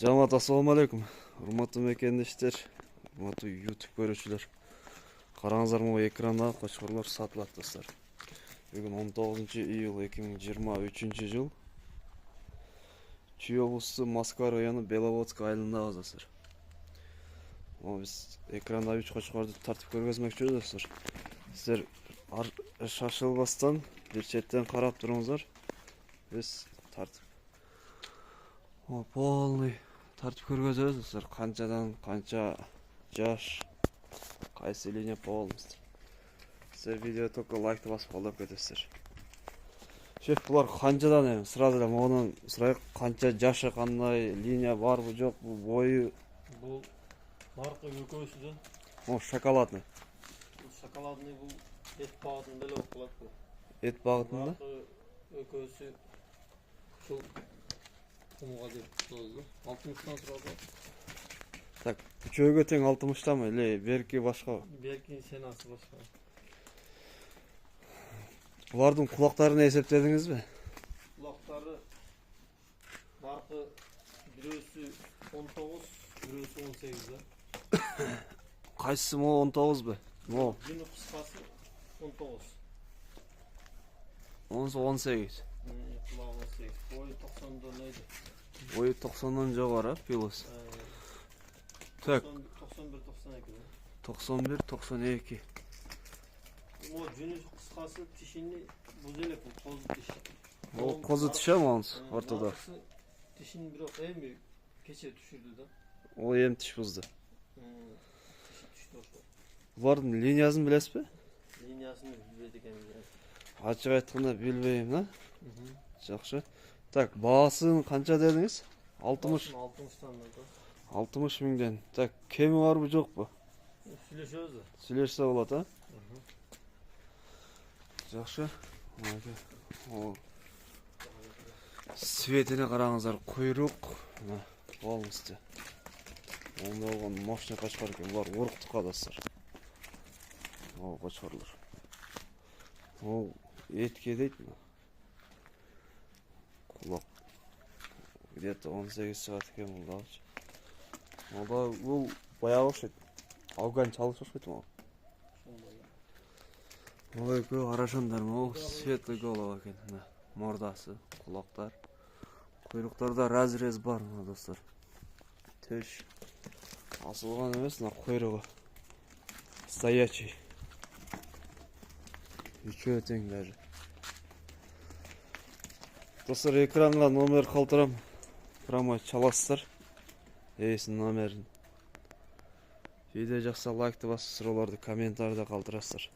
Жамаат, ассаламу алейкум. Урматтуу мекендештер, урматтуу YouTube көрүүчүлөр. Караңыздар, могу экранда кочкорлор сатылат достор. Бүгүн 19-июль 2023 жыл. Чүй облусу Москва району Беловодск айылындабыз достор. Биз экранда 3 кочкорду тартып көргөзмөкчүбүз достор. Сиздер шашылбастан бир четтен карап туруңуздар. Биз тартып полный тартып көргөзөбүз достор. Канчадан канча жаш, кайсы линия полностью. Сиздер видео только лайкты басып колдоп кетесиздер. Шеф, булар канчадан эми? Сразу эле монун сурайык, канча жашы, кандай линия барбы, жокпу, бою? Бул наркы көкөсүдөн. О, шоколадный. Шоколадный бул эт багытында эле болуп калат бул. Эт багытында? Наркы көкөсү ушул кумга деп турду. 60тан турат. Так, үчөөгө тең 60тамы эле берки башка? Беркин сенасы башка. Булардын кулактарын эсептедиңизби? Кулактары наркы бирөөсү 19, бирөөсү 18 да. Кайсысы могу 19бу? Могу. Жүнү кыскасы 19. Онусу 18. Кулагы 18. Бою 90 нейди? Бою 90-дан жогору, пилос. Так, 91, 92 да. 91, 92. О, жүнү кыскасы тишини буз элек бул козу тиш. О, козу тишем онус ортодо. Тишин бирок эми кече түшүрдү да. О, эми тиш бузду. Тиши түштү ошо. Булардын линиясын билесизби? Линиясын билбейт экенбиз. Ачык айтканда билбейм, да? Жакшы. Так, баасын канча дедиңиз? 60. 60тан да. 60 миңден. Так, кеми барбы, жокпу? Сүйлөшөбүз да. Сүйлөшсө болот, а? Жакшы. О. Светине караңыздар, куйрук. Мына, полностью. Онда болгон мощный качкар экен. Булар уруктукка достор. О, качкарлар. О, этке дейт мына. Кулак. Где-то 18 саат экен бул дагычы. Ода бул баягы окшойт. Афган чалыш окшойт могу. Ой, көө карашаңдар, могу светлый голова экен. Мордасы, кулактар. Куйруктарда разрез бар мына достор. Төш. Асылган эмес, мына куйругу. Стоячий. Үчөө тең даже. Достор, экранга номер калтырам. Прямо чаласыздар. Эйсин номерин. Видео жакса лайкты басып, суроолорду комментарийде калтырасыздар.